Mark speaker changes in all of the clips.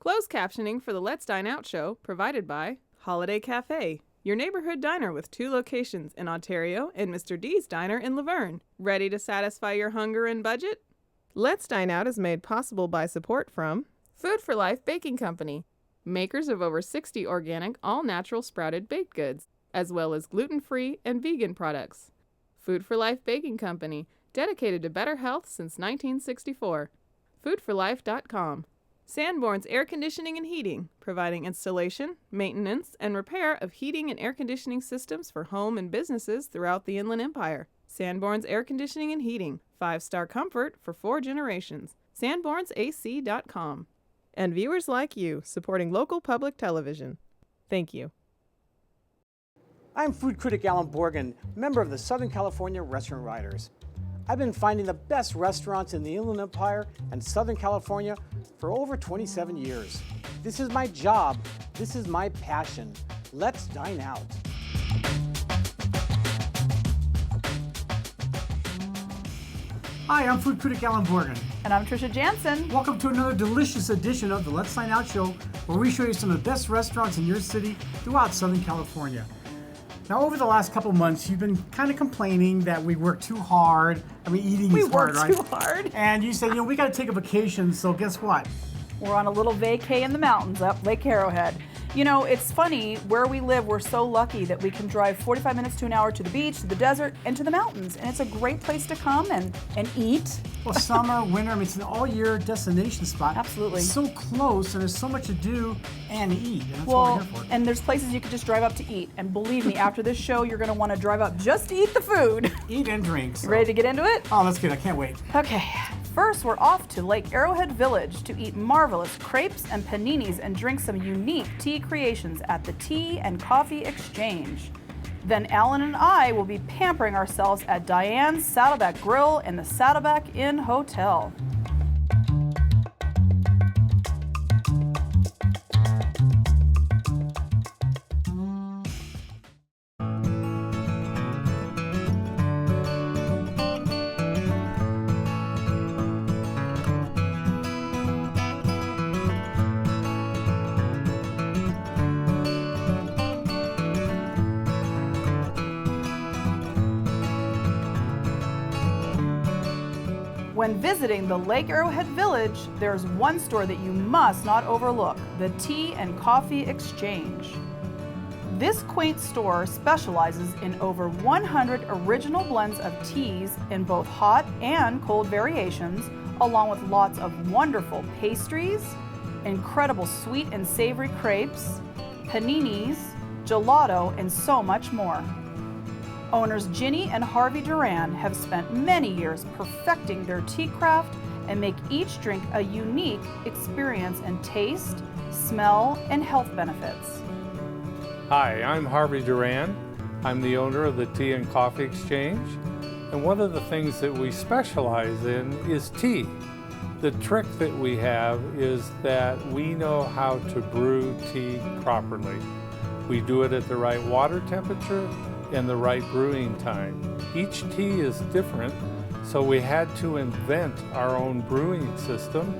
Speaker 1: Closed captioning for the Let's Dine Out show provided by Holiday Cafe, your neighborhood diner with 2 locations in Ontario and Mr. D's Diner in Laverne. Ready to satisfy your hunger and budget? Let's Dine Out is made possible by support from Food for Life Baking Company, makers of over 60 organic, all-natural sprouted baked goods, as well as gluten-free and vegan products. Food for Life Baking Company, dedicated to better health since 1964. Foodforlife.com. Sanborn's Air Conditioning and Heating, providing installation, maintenance, and repair of heating and air conditioning systems for home and businesses throughout the Inland Empire. Sanborn's Air Conditioning and Heating, 5-star comfort for 4 generations. Sanborn'sAC.com. And viewers like you, supporting local public television. Thank you.
Speaker 2: I'm food critic Allan Borgen, member of the Southern California Restaurant Writers. I've been finding the best restaurants in the Inland Empire and Southern California for over 27 years. This is my job. This is my passion. Let's dine out.
Speaker 3: Hi, I'm food critic Allan Borgen.
Speaker 4: And I'm Tricia Jansen.
Speaker 3: Welcome to another delicious edition of the Let's Dine Out show, where we show you some of the best restaurants in your city throughout Southern California. Now, over the last couple months, you've been kind of complaining that we work too hard. I mean, eating is hard, right?
Speaker 4: We work too hard.
Speaker 3: And you said, we got to take a vacation, so guess what?
Speaker 4: We're on a little vacay in the mountains up Lake Arrowhead. It's funny, where we live, we're so lucky that we can drive 45 minutes to an hour to the beach, to the desert, and to the mountains. And it's a great place to come and eat.
Speaker 3: Well, summer, winter, it's an all-year destination spot.
Speaker 4: Absolutely.
Speaker 3: It's so close, and there's so much to do and eat. And that's what we're here for.
Speaker 4: And there's places you could just drive up to eat. And believe me, after this show, you're going to want to drive up just to eat the food.
Speaker 3: Eat and drink. So.
Speaker 4: You ready to get into it?
Speaker 3: Oh, that's good. I can't wait.
Speaker 4: Okay. First, we're off to Lake Arrowhead Village to eat marvelous crepes and paninis and drink some unique tea creations at the Tea and Coffee Exchange. Then Allan and I will be pampering ourselves at Diane's Saddleback Grill and the Saddleback Inn Hotel. When visiting the Lake Arrowhead Village, there's one store that you must not overlook, the Tea and Coffee Exchange. This quaint store specializes in over 100 original blends of teas in both hot and cold variations, along with lots of wonderful pastries, incredible sweet and savory crepes, paninis, gelato, and so much more. Owners Ginny and Harvey Duran have spent many years perfecting their tea craft and make each drink a unique experience in taste, smell, and health benefits.
Speaker 5: Hi, I'm Harvey Duran. I'm the owner of the Tea and Coffee Exchange, and one of the things that we specialize in is tea. The trick that we have is that we know how to brew tea properly. We do it at the right water temperature and the right brewing time. Each tea is different, so we had to invent our own brewing system,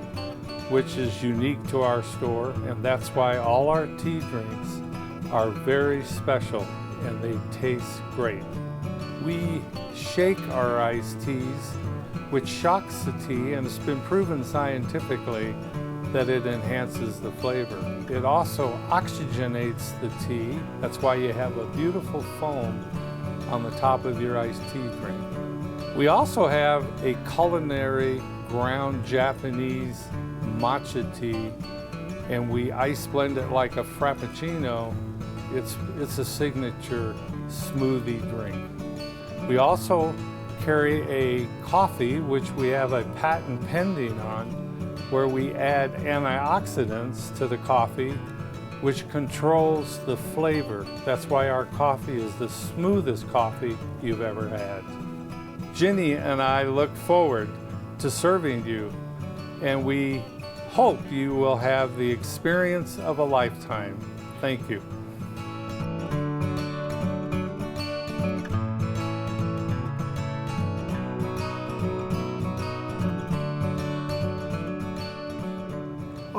Speaker 5: which is unique to our store, and that's why all our tea drinks are very special and they taste great. We shake our iced teas, which shocks the tea, and it's been proven scientifically that it enhances the flavor. It also oxygenates the tea. That's why you have a beautiful foam on the top of your iced tea drink. We also have a culinary ground Japanese matcha tea, and we ice blend it like a frappuccino. It's a signature smoothie drink. We also carry a coffee, which we have a patent pending on, where we add antioxidants to the coffee, which controls the flavor. That's why our coffee is the smoothest coffee you've ever had. Ginny and I look forward to serving you, and we hope you will have the experience of a lifetime. Thank you.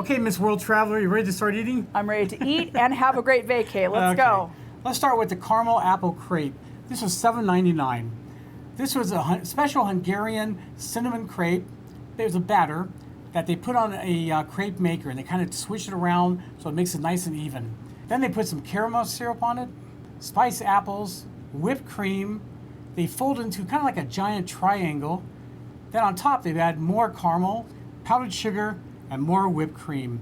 Speaker 3: Okay, Miss World Traveler, you ready to start eating?
Speaker 4: I'm ready to eat and have a great vacay. Let's go.
Speaker 3: Let's start with the caramel apple crepe. This was $7.99. This was a special Hungarian cinnamon crepe. There's a batter that they put on a crepe maker, and they kind of swish it around so it makes it nice and even. Then they put some caramel syrup on it, spiced apples, whipped cream. They fold it into kind of like a giant triangle. Then on top they've added more caramel, powdered sugar, and more whipped cream.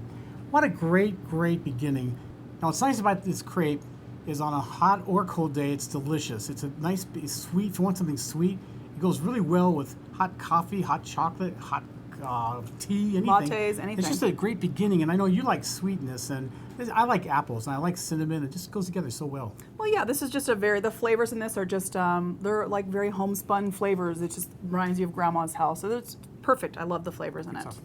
Speaker 3: What a great, great beginning. Now what's nice about this crepe is on a hot or cold day, it's delicious. It's a nice, sweet, if you want something sweet, it goes really well with hot coffee, hot chocolate, hot tea, anything.
Speaker 4: Lattes, anything.
Speaker 3: It's just a great beginning, and I know you like sweetness, and I like apples, and I like cinnamon. It just goes together so well.
Speaker 4: Well, yeah, this is just the flavors in this are just, they're like very homespun flavors. It just reminds you of grandma's house. So it's perfect. I love the flavors in it.
Speaker 3: Awesome.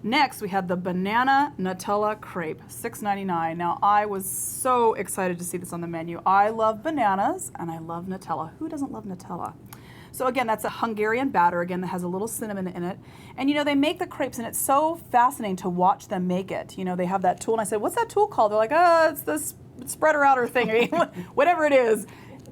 Speaker 4: Next, we had the banana Nutella crepe, $6.99. Now, I was so excited to see this on the menu. I love bananas, and I love Nutella. Who doesn't love Nutella? So again, that's a Hungarian batter, again, that has a little cinnamon in it. And they make the crepes, and it's so fascinating to watch them make it. They have that tool, and I said, what's that tool called? They're like, it's this spreader outer thing, whatever it is.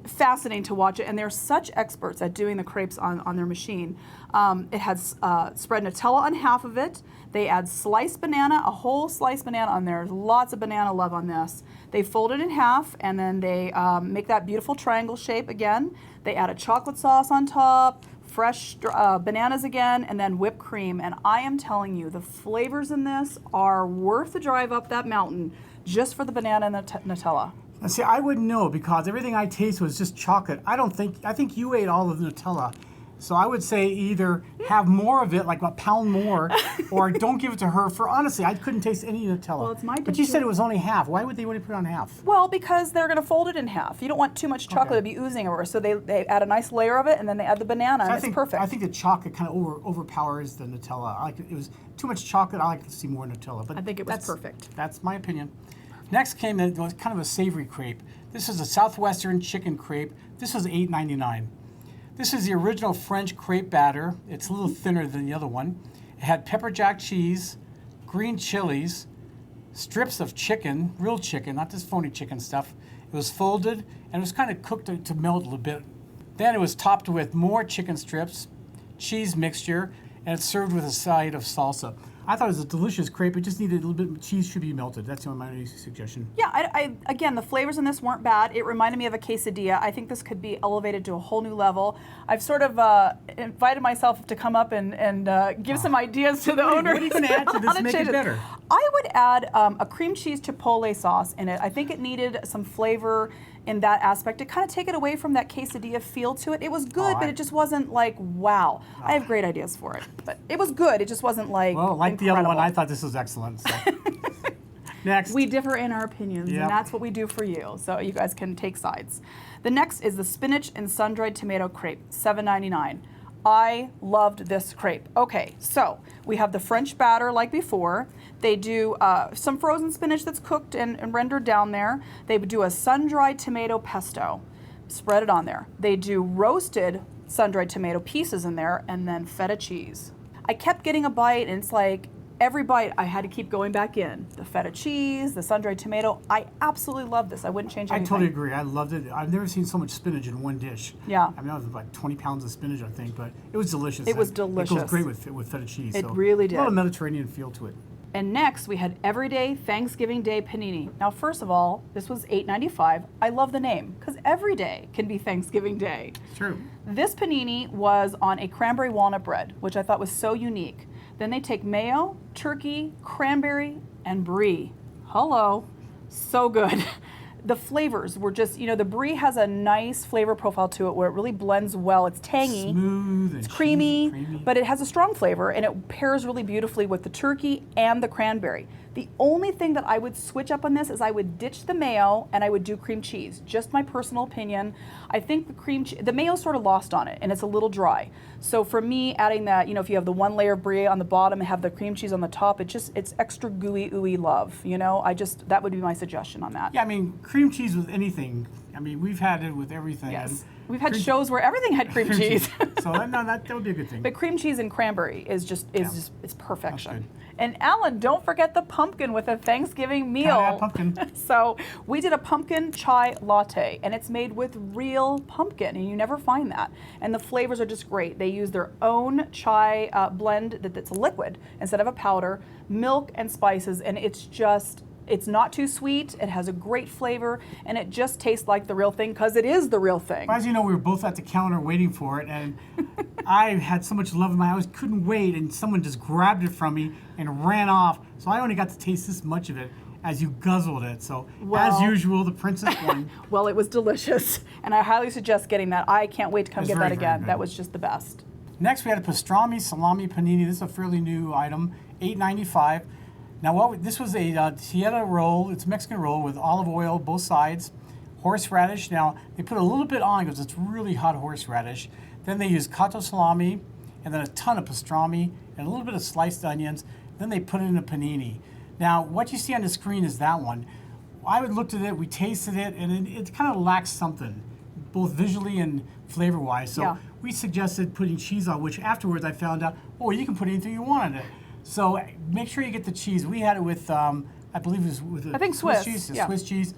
Speaker 4: Fascinating to watch it, and they're such experts at doing the crepes on their machine. It has spread Nutella on half of it. They add sliced banana, a whole sliced banana on there. Lots of banana love on this. They fold it in half, and then they make that beautiful triangle shape again. They add a chocolate sauce on top, fresh bananas again, and then whipped cream. And I am telling you, the flavors in this are worth the drive up that mountain just for the banana and the Nutella.
Speaker 3: And see, I wouldn't know because everything I tasted was just chocolate. I think you ate all of the Nutella. So I would say either have more of it, like a pound more, or don't give it to her. For honestly, I couldn't taste any Nutella.
Speaker 4: Well, it's my
Speaker 3: But you said it was only half. Why would they only put it on half?
Speaker 4: Well, because they're going to fold it in half. You don't want too much chocolate to be oozing over. So they add a nice layer of it, and then they add the banana, and it's perfect.
Speaker 3: I think the chocolate kind of overpowers the Nutella. It was too much chocolate. I like to see more Nutella. But
Speaker 4: I think it was perfect.
Speaker 3: That's my opinion. Next came was kind of a savory crepe. This is a Southwestern chicken crepe. This was $8.99. This is the original French crepe batter. It's a little thinner than the other one. It had pepper jack cheese, green chilies, strips of chicken, real chicken, not this phony chicken stuff. It was folded, and it was kind of cooked to melt a little bit. Then it was topped with more chicken strips, cheese mixture, and it's served with a side of salsa. I thought it was a delicious crepe. It just needed a little bit of cheese should be melted. That's my only suggestion.
Speaker 4: Yeah, again, the flavors in this weren't bad. It reminded me of a quesadilla. I think this could be elevated to a whole new level. I've sort of invited myself to come up and give some ideas to the owner.
Speaker 3: What are you going to add to this to make it better?
Speaker 4: I would add a cream cheese chipotle sauce in it. I think it needed some flavor in that aspect to kind of take it away from that quesadilla feel to it. It was good, but it just wasn't like, wow. I have great ideas for it. But it was good. It just wasn't like
Speaker 3: like the other one, I thought this was excellent. So. Next.
Speaker 4: We differ in our opinions, and that's what we do for you. So you guys can take sides. The next is the spinach and sun-dried tomato crepe, $7.99. I loved this crepe. Okay, so we have the French batter like before. They do some frozen spinach that's cooked and rendered down there. They do a sun-dried tomato pesto. Spread it on there. They do roasted sun-dried tomato pieces in there, and then feta cheese. I kept getting a bite, and it's like every bite I had to keep going back in. The feta cheese, the sun-dried tomato. I absolutely love this. I wouldn't change anything.
Speaker 3: I totally agree. I loved it. I've never seen so much spinach in one dish.
Speaker 4: Yeah.
Speaker 3: I mean, that was like 20 pounds of spinach, I think, but it was delicious.
Speaker 4: It was delicious.
Speaker 3: It goes great with feta cheese.
Speaker 4: It really did.
Speaker 3: A lot of Mediterranean feel to it.
Speaker 4: And next, we had Everyday Thanksgiving Day Panini. Now, first of all, this was $8.95. I love the name, because every day can be Thanksgiving Day.
Speaker 3: It's true.
Speaker 4: This panini was on a cranberry walnut bread, which I thought was so unique. Then they take mayo, turkey, cranberry, and brie. Hello. So good. The flavors were just, the brie has a nice flavor profile to it where it really blends well. It's tangy.
Speaker 3: Smooth.
Speaker 4: It's creamy, but it has a strong flavor, and it pairs really beautifully with the turkey and the cranberry. The only thing that I would switch up on this is I would ditch the mayo and I would do cream cheese. Just my personal opinion. I think the mayo's sort of lost on it, and it's a little dry. So for me, adding that, if you have the one layer of brie on the bottom and have the cream cheese on the top, it's extra gooey, ooey love. That would be my suggestion on that.
Speaker 3: Yeah, I mean, cream cheese with anything. I mean, we've had it with everything.
Speaker 4: Yes. We've had shows where everything had cream cheese.
Speaker 3: So that would be a good thing.
Speaker 4: But cream cheese and cranberry is just it's perfection.
Speaker 3: That's good.
Speaker 4: And Alan, don't forget the pumpkin with a Thanksgiving meal.
Speaker 3: Gotta have pumpkin.
Speaker 4: So we did a pumpkin chai latte, and it's made with real pumpkin, and you never find that. And the flavors are just great. They use their own chai blend that's a liquid instead of a powder, milk and spices, and it's not too sweet, it has a great flavor, and it just tastes like the real thing because it is the real thing.
Speaker 3: As you know, we were both at the counter waiting for it, and I had so much love in my eyes, couldn't wait, and someone just grabbed it from me and ran off. So I only got to taste this much of it as you guzzled it. So as usual, the princess won.
Speaker 4: Well, it was delicious, and I highly suggest getting that. I can't wait to come get that again.
Speaker 3: Good.
Speaker 4: That was just the best.
Speaker 3: Next, we had a pastrami salami panini. This is a fairly new item, $8.95. Now, this was a tieta roll. It's a Mexican roll with olive oil, both sides, horseradish. Now, they put a little bit on because it's really hot horseradish. Then they use cotto salami, and then a ton of pastrami, and a little bit of sliced onions. Then they put it in a panini. Now, what you see on the screen is that one. I looked at it, we tasted it, and it kind of lacks something, both visually and flavor-wise. So we suggested putting cheese on, which afterwards I found out, you can put anything you want on it. So make sure you get the cheese. We had it with, I believe it was with
Speaker 4: Swiss
Speaker 3: cheese,
Speaker 4: yeah.
Speaker 3: Swiss cheese.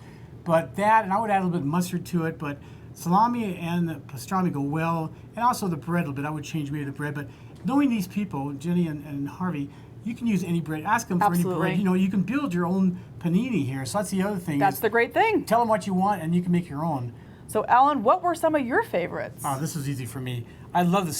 Speaker 3: But that, and I would add a little bit of mustard to it, but salami and the pastrami go well, and also the bread a little bit. I would change maybe the bread, but knowing these people, Jenny and Harvey, you can use any bread. Ask them for any bread. You know, you can build your own panini here. So that's the other thing.
Speaker 4: That's the great thing.
Speaker 3: Tell them what you want, and you can make your own.
Speaker 4: So, Alan, what were some of your favorites?
Speaker 3: Oh, this was easy for me. I love the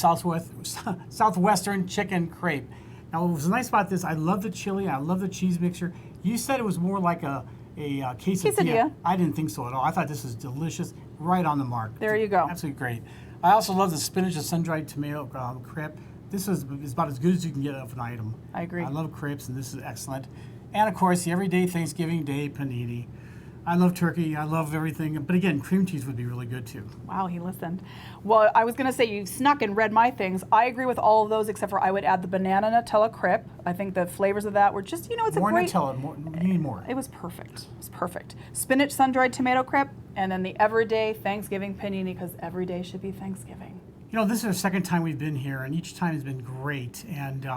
Speaker 3: Southwestern chicken crepe. Now, what was nice about this, I love the chili, I love the cheese mixture. You said it was more like a quesadilla. I didn't think so at all. I thought this was delicious, right on the mark.
Speaker 4: There you go.
Speaker 3: Absolutely great. I also love the spinach and sun-dried tomato crepe. This is about as good as you can get of an item.
Speaker 4: I agree.
Speaker 3: I love crepes, and this is excellent. And, of course, the everyday Thanksgiving Day panini. I love turkey. I love everything. But again, cream cheese would be really good too.
Speaker 4: Wow, he listened. Well, I was going to say you snuck and read my things. I agree with all of those except for I would add the banana Nutella crepe. I think the flavors of that were just, it's
Speaker 3: more
Speaker 4: a great...
Speaker 3: Nutella. You need more.
Speaker 4: It was perfect. It was perfect. Spinach sun-dried tomato crepe and then the everyday Thanksgiving panini because every day should be Thanksgiving.
Speaker 3: This is our second time we've been here, and each time has been great. And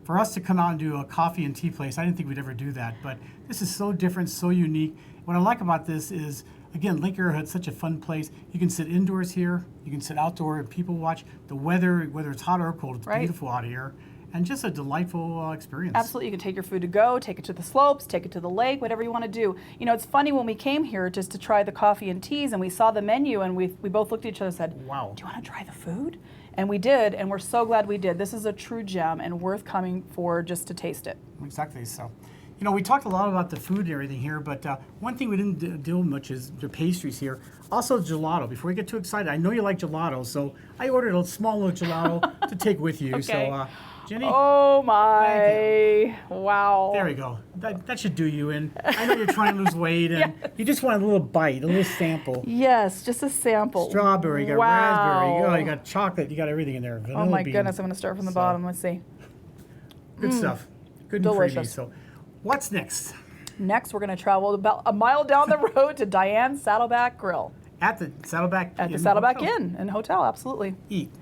Speaker 3: for us to come out and do a coffee and tea place, I didn't think we'd ever do that. But this is so different, so unique. What I like about this is, again, Lake Arrowhead is such a fun place. You can sit indoors here. You can sit outdoor and people watch. The weather, whether it's hot or cold, it's beautiful out here. And just a delightful experience.
Speaker 4: Absolutely. You can take your food to go, take it to the slopes, take it to the lake, whatever you want to do. It's funny when we came here just to try the coffee and teas and we saw the menu and we both looked at each other and said,
Speaker 3: wow,
Speaker 4: do you want to try the food? And we did, and we're so glad we did. This is a true gem and worth coming for just to taste it.
Speaker 3: Exactly. So, we talked a lot about the food and everything here, but one thing we didn't deal much is the pastries here. Also gelato. Before we get too excited, I know you like gelato, so I ordered a small little gelato to take with you.
Speaker 4: Okay.
Speaker 3: So, Jenny?
Speaker 4: Oh my, wow.
Speaker 3: There we go. That should do you in. I know you're trying to lose weight and you just want a little bite, a little sample.
Speaker 4: Yes, just a sample.
Speaker 3: Strawberry, you got raspberry, you got chocolate, you got everything in there. Vanilla
Speaker 4: oh my
Speaker 3: bean.
Speaker 4: goodness, I'm going to start from the bottom. Let's see.
Speaker 3: Good stuff. Good
Speaker 4: delicious.
Speaker 3: And freebie. So what's next?
Speaker 4: Next, we're going to travel about a mile down the road to Diane's Saddleback Grill.
Speaker 3: At the Saddleback Inn.
Speaker 4: At the Saddleback Inn and Hotel, absolutely.
Speaker 3: Eat.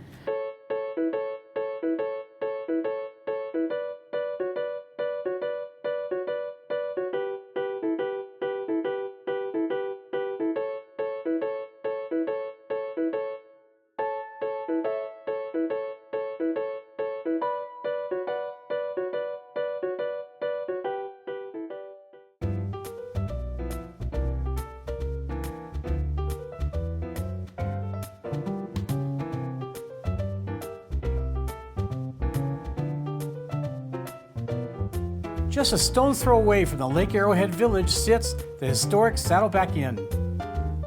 Speaker 3: Just a stone's throw away from the Lake Arrowhead village sits the historic Saddleback Inn.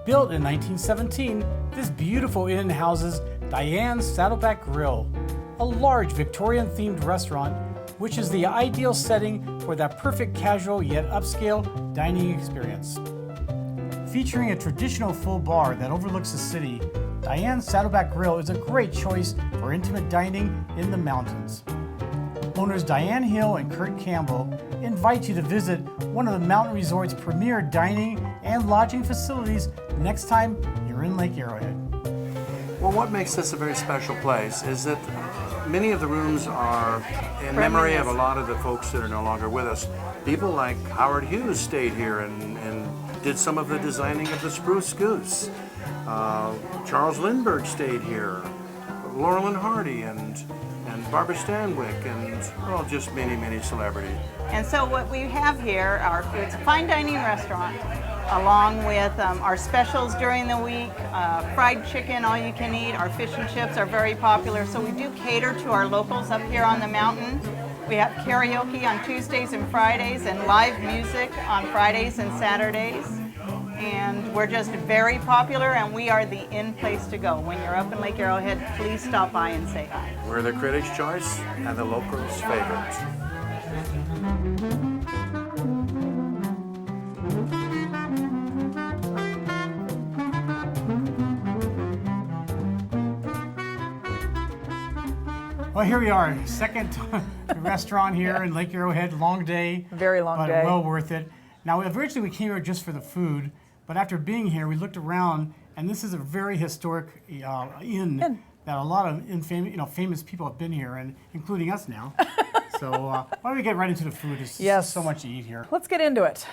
Speaker 3: Built in 1917, this beautiful inn houses Diane's Saddleback Grill, a large Victorian-themed restaurant which is the ideal setting for that perfect casual yet upscale dining experience. Featuring a traditional full bar that overlooks the city, Diane's Saddleback Grill is a great choice for intimate dining in the mountains. Owners Diane Hill and Kurt Campbell invite you to visit one of the mountain resort's premier dining and lodging facilities next time you're in Lake Arrowhead.
Speaker 6: Well, what makes this a very special place is that many of the rooms are in memory of a lot of the folks that are no longer with us. People like Howard Hughes stayed here and did some of the designing of the Spruce Goose. Charles Lindbergh stayed here. Laurel and Hardy and Barbara Stanwyck and just many, many celebrities.
Speaker 7: And so what we have here it's a fine dining restaurant along with our specials during the week, fried chicken, all you can eat. Our fish and chips are very popular, so we do cater to our locals up here on the mountain. We have karaoke on Tuesdays and Fridays and live music on Fridays and Saturdays. And we're just very popular, and we are the in place to go. When you're up in Lake Arrowhead, please stop by and say hi.
Speaker 6: We're the critics' choice and the locals' favorite.
Speaker 3: Well, here we are, second restaurant here in Lake Arrowhead. Long day.
Speaker 4: Very long
Speaker 3: but
Speaker 4: day.
Speaker 3: Well worth it. Now, originally we came here just for the food, but after being here, we looked around, and this is a very historic inn that a lot of famous people have been here, and including us now. So why don't we get right into the food? There's so much to eat here.
Speaker 4: Let's get into it.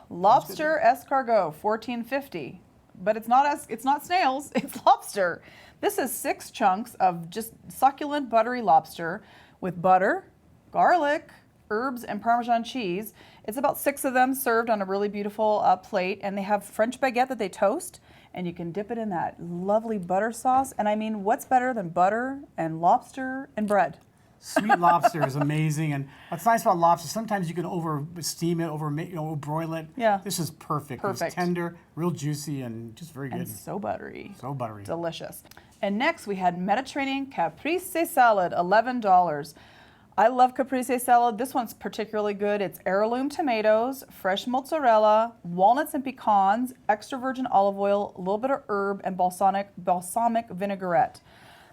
Speaker 4: Lobster escargot, $14.50, but it's not snails. It's lobster. This is 6 chunks of just succulent, buttery lobster with butter, garlic, herbs, and Parmesan cheese. It's about 6 of them served on a really beautiful plate, and they have French baguette that they toast, and you can dip it in that lovely butter sauce. And I mean, what's better than butter and lobster and bread?
Speaker 3: Sweet lobster is amazing, and what's nice about lobster, sometimes you can over steam it, broil it.
Speaker 4: Yeah.
Speaker 3: This is perfect.
Speaker 4: Perfect.
Speaker 3: It's tender, real juicy, and just very good.
Speaker 4: And so buttery.
Speaker 3: So buttery.
Speaker 4: Delicious. And next we had Mediterranean caprese salad, $11. I love caprese salad. This one's particularly good. It's heirloom tomatoes, fresh mozzarella, walnuts and pecans, extra virgin olive oil, a little bit of herb, and balsamic vinaigrette.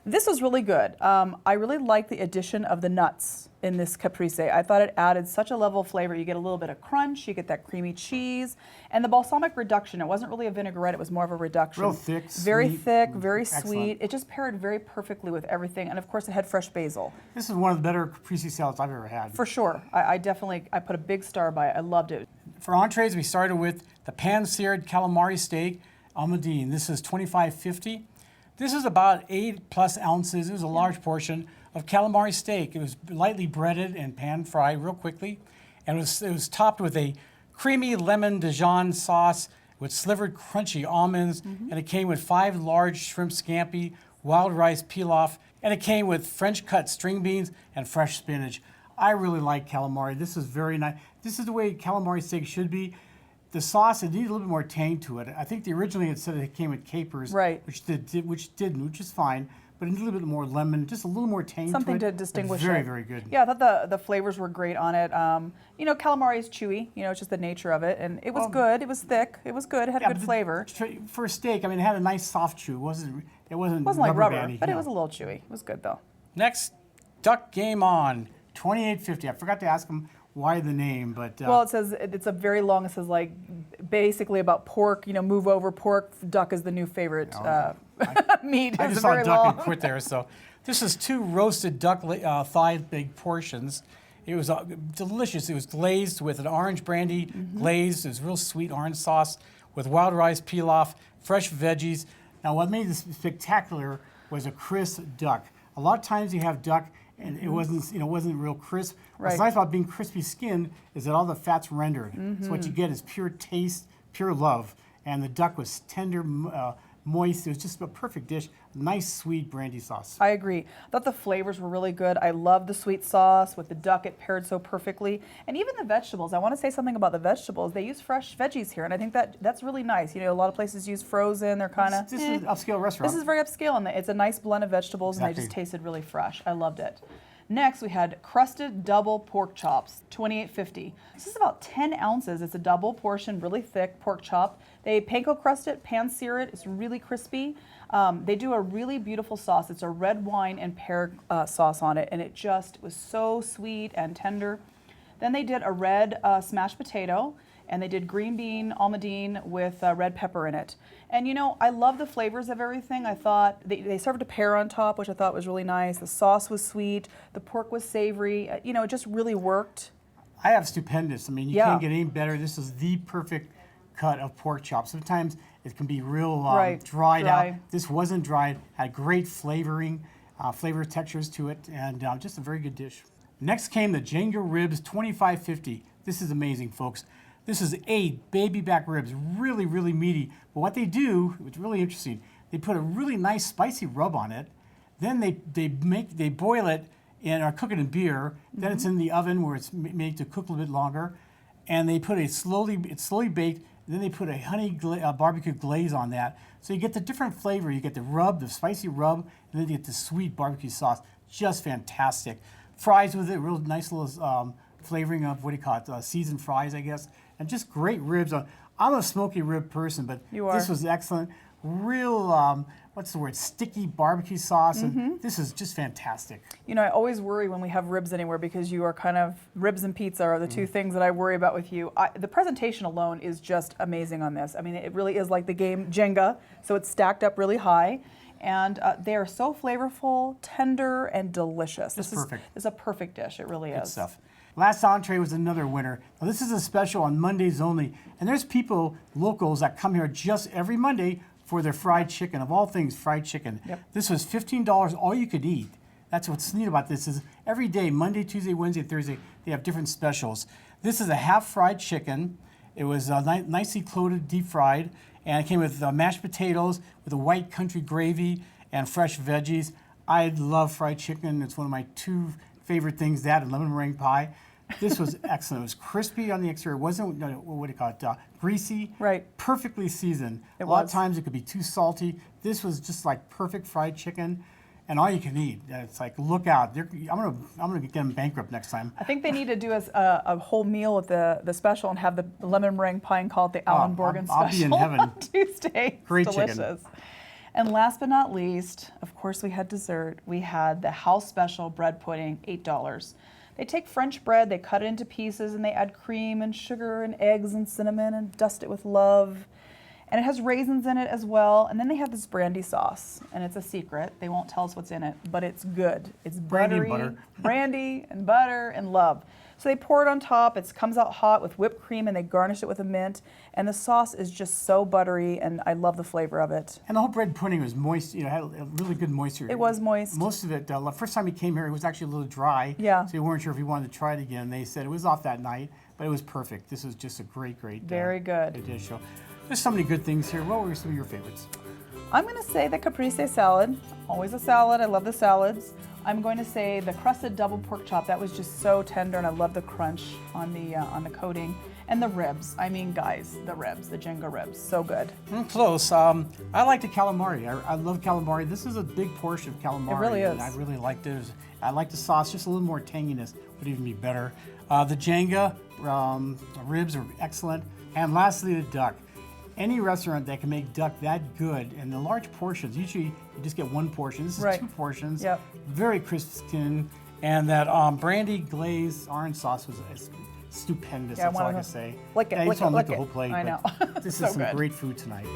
Speaker 4: This was really good. I really like the addition of the nuts in this caprese. I thought it added such a level of flavor. You get a little bit of crunch, you get that creamy cheese, and the balsamic reduction. It wasn't really a vinaigrette, it was more of a reduction.
Speaker 3: Real thick,
Speaker 4: very
Speaker 3: sweet,
Speaker 4: thick, very
Speaker 3: excellent.
Speaker 4: sweet. It just paired very perfectly with everything, and of course it had fresh basil.
Speaker 3: This is one of the better caprese salads I've ever had.
Speaker 4: For sure. I definitely put a big star by it. I loved it.
Speaker 3: For entrees, we started with the pan-seared calamari steak almudine. This is $25.50. This is about 8+ ounces. It was a large portion of calamari steak. It was lightly breaded and pan-fried real quickly, and it was topped with a creamy lemon Dijon sauce with slivered crunchy almonds, and it came with 5 large shrimp scampi, wild rice pilaf, and it came with French-cut string beans and fresh spinach. I really like calamari. This is very nice. This is the way calamari steak should be. The sauce, it needed a little bit more tang to it. I think originally it said it came with capers,
Speaker 4: Right.
Speaker 3: which didn't, which is fine, but a little bit more lemon, just a little more tang
Speaker 4: Something
Speaker 3: to it.
Speaker 4: to distinguish
Speaker 3: Very,
Speaker 4: it.
Speaker 3: very good.
Speaker 4: Yeah, I thought the flavors were great on it. Calamari is chewy. It's just the nature of it, and it was good. It was thick. It was good. It had a good flavor.
Speaker 3: For a steak, I mean, it had a nice soft chew. It wasn't
Speaker 4: Like rubber,
Speaker 3: bandy,
Speaker 4: but
Speaker 3: no.
Speaker 4: it was a little chewy. It was good though.
Speaker 3: Next, Duck Game On, $28.50. I forgot to ask him why the name, but
Speaker 4: Well, it says it's a very long. It says like basically about pork. Move over pork. Duck is the new favorite meat.
Speaker 3: I
Speaker 4: It's
Speaker 3: just saw
Speaker 4: very
Speaker 3: duck
Speaker 4: long.
Speaker 3: and quit there. So this is 2 roasted duck thigh big portions. It was delicious. It was glazed with an orange brandy glaze. It was real sweet orange sauce with wild rice pilaf, fresh veggies. Now, what made this spectacular was a crisp duck. A lot of times you have duck and it wasn't real crisp. What's nice about being crispy skin is that all the fat's rendered. So what you get is pure taste, pure love. And the duck was tender, moist. It was just a perfect dish. Nice, sweet brandy sauce.
Speaker 4: I agree. I thought the flavors were really good. I love the sweet sauce with the duck. It paired so perfectly. And even the vegetables. I want to say something about the vegetables. They use fresh veggies here, and I think that's really nice. A lot of places use frozen. They're kind of...
Speaker 3: This is an upscale restaurant.
Speaker 4: This is very upscale, and it's a nice blend of vegetables, and they just tasted really fresh. I loved it. Next, we had crusted double pork chops, $28.50. This is about 10 ounces. It's a double portion, really thick pork chop. They panko crust it, pan-sear it. It's really crispy. They do a really beautiful sauce. It's a red wine and pear sauce on it, and it just was so sweet and tender. Then they did a red smashed potato. and they did green bean almondine with red pepper in it. And you know, I love the flavors of everything. I thought they served a pear on top, which I thought was really nice. The sauce was sweet, the pork was savory. You know, it just really worked.
Speaker 3: I have stupendous. I mean, you can't get any better. This is the perfect cut of pork chop. Sometimes it can be real dried out. This wasn't dried, had great flavoring, flavor textures to it, and just a very good dish. Next came the Jenga ribs, $25.50. This is amazing, folks. This is 8 baby back ribs, really, really meaty. But what they do, it's really interesting, they put a really nice spicy rub on it. Then they boil it or cook it in beer. Then it's in the oven where it's made to cook a little bit longer. And they put it's slowly baked. Then they put a honey barbecue glaze on that. So you get the different flavor. You get the rub, the spicy rub, and then you get the sweet barbecue sauce. Just fantastic. Fries with it, real nice little flavoring of, seasoned fries, I guess. And just great ribs. I'm a smoky rib person, but this was excellent. Real, sticky barbecue sauce. And this is just fantastic.
Speaker 4: You know, I always worry when we have ribs anywhere because you are kind of, ribs and pizza are the two things that I worry about with you. The presentation alone is just amazing on this. I mean, it really is like the game Jenga, so it's stacked up really high. And they are so flavorful, tender, and delicious. This is a perfect dish. It really is.
Speaker 3: Good stuff. Last entree was another winner. Now, this is a special on Mondays only. And there's people, locals, that come here just every Monday for their fried chicken, of all things, fried chicken. This was $15, all you could eat. That's what's neat about this is every day, Monday, Tuesday, Wednesday, Thursday, they have different specials. This is a half fried chicken. It was nicely coated, deep fried, and it came with mashed potatoes with a white country gravy and fresh veggies. I love fried chicken. It's one of my 2 favorite things, that and lemon meringue pie. This was excellent. It was crispy on the exterior. It wasn't, greasy. Right. Perfectly seasoned. A lot of times it could be too salty. This was just like perfect fried chicken, and all you can eat. It's like, look out. I'm gonna get them bankrupt next time.
Speaker 4: I think they need to do a whole meal with the special and have the lemon meringue pie and call it the Allan Borgen special.
Speaker 3: I'll be in heaven.
Speaker 4: On Tuesday.
Speaker 3: Great
Speaker 4: delicious.
Speaker 3: Chicken.
Speaker 4: And last but not least, of course, we had dessert. We had the house special bread pudding, $8. They take French bread, they cut it into pieces, and they add cream and sugar and eggs and cinnamon and dust it with love. And it has raisins in it as well. And then they have this brandy sauce, and it's a secret. They won't tell us what's in it, but it's good. It's buttery, brandy and butter and love. So they pour it on top. It comes out hot with whipped cream, and they garnish it with a mint. And the sauce is just so buttery, and I love the flavor of it.
Speaker 3: And the whole bread pudding was moist. You know, had a really good moisture.
Speaker 4: It was moist.
Speaker 3: Most of it, the first time he came here, it was actually a little dry.
Speaker 4: Yeah.
Speaker 3: So we weren't sure if he wanted to try it again. They said it was off that night, but it was perfect. This was just a great
Speaker 4: very good
Speaker 3: dish. So there's so many good things here. What were some of your favorites?
Speaker 4: I'm going to say the caprese salad. Always a salad. I love the salads. I'm going to say the crusted double pork chop. That was just so tender, and I love the crunch on the coating. And the ribs. I mean, guys, the ribs, the Jenga ribs, so good.
Speaker 3: Close. I like the calamari. I love calamari. This is a big portion of calamari.
Speaker 4: It really is.
Speaker 3: And I really liked it. I like the sauce. Just a little more tanginess would even be better. The Jenga ribs are excellent. And lastly, the duck. Any restaurant that can make duck that good, and the large portions, usually you just get 1 portion. This is 2 portions.
Speaker 4: Yep.
Speaker 3: Very crisp skin. And that brandy glazed orange sauce was stupendous. That's all I can say.
Speaker 4: Lick it,
Speaker 3: I just want to lick the whole
Speaker 4: it.
Speaker 3: plate.
Speaker 4: I know.
Speaker 3: This
Speaker 4: so
Speaker 3: is some
Speaker 4: good.
Speaker 3: great food tonight.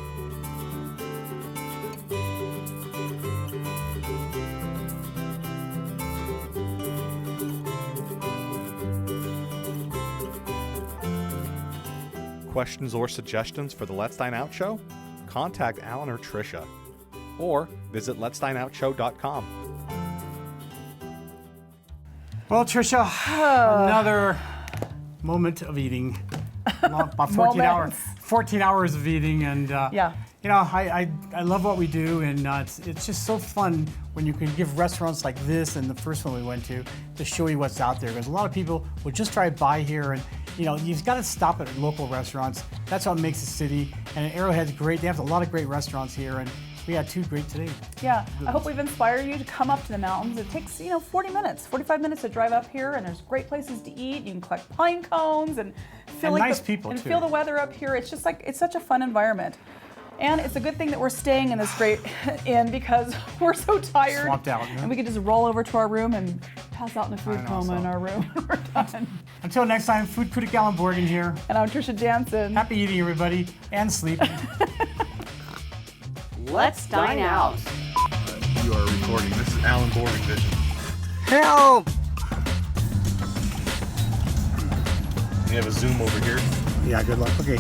Speaker 8: Questions or suggestions for the Let's Dine Out show? Contact Allan or Tricia, or visit letsdineoutshow.com.
Speaker 3: Well, Tricia, another moment of eating. About 14 hours of eating, and you know, I love what we do, and it's just so fun when you can give restaurants like this and the first one we went to show you what's out there. Because a lot of people will just drive by here, and you know, you've got to stop at local restaurants. That's what makes the city. And Arrowhead's great. They have a lot of great restaurants here, and we had 2 great today.
Speaker 4: Yeah, I hope we've inspired you to come up to the mountains. It takes, 40 minutes, 45 minutes to drive up here, and there's great places to eat. You can collect pine cones and feel feel the weather up here. It's just like, it's such a fun environment. And it's a good thing that we're staying in this great inn because we're so tired.
Speaker 3: Swamped out.
Speaker 4: And we can just roll over to our room and pass out in a food coma in our room. We're done.
Speaker 3: Until next time, food critic Allan Borgen here.
Speaker 4: And I'm Tricia Jansen.
Speaker 3: Happy eating, everybody, and sleeping.
Speaker 4: Let's dine out.
Speaker 8: You are recording. This is Allan Borgen Vision.
Speaker 2: Help!
Speaker 8: We have a Zoom over here.
Speaker 3: Yeah, good luck. Okay.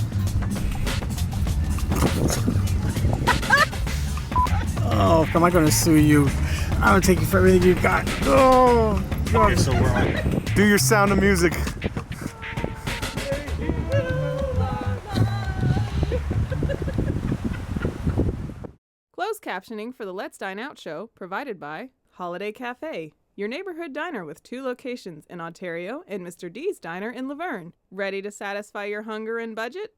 Speaker 3: Oh, am I going to sue you? I'm going to take you for everything you've got. Oh, God.
Speaker 8: Okay, so we're on. Do your Sound of Music.
Speaker 1: Closed captioning for the Let's Dine Out show provided by Holiday Cafe, your neighborhood diner with 2 locations in Ontario and Mr. D's Diner in Laverne. Ready to satisfy your hunger and budget?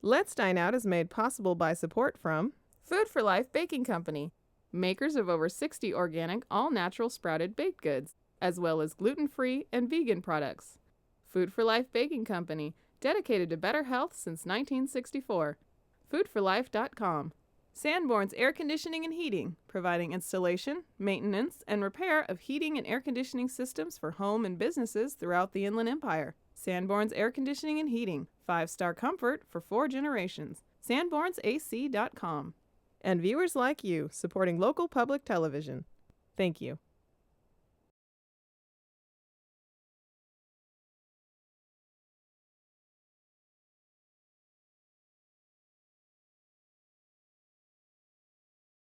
Speaker 1: Let's Dine Out is made possible by support from Food for Life Baking Company, makers of over 60 organic, all-natural sprouted baked goods, as well as gluten-free and vegan products. Food for Life Baking Company, dedicated to better health since 1964. Foodforlife.com. Sanborn's Air Conditioning and Heating, providing installation, maintenance, and repair of heating and air conditioning systems for home and businesses throughout the Inland Empire. Sanborn's Air Conditioning and Heating, 5-star comfort for 4 generations. SanbornsAC.com. And viewers like you, supporting local public television. Thank you.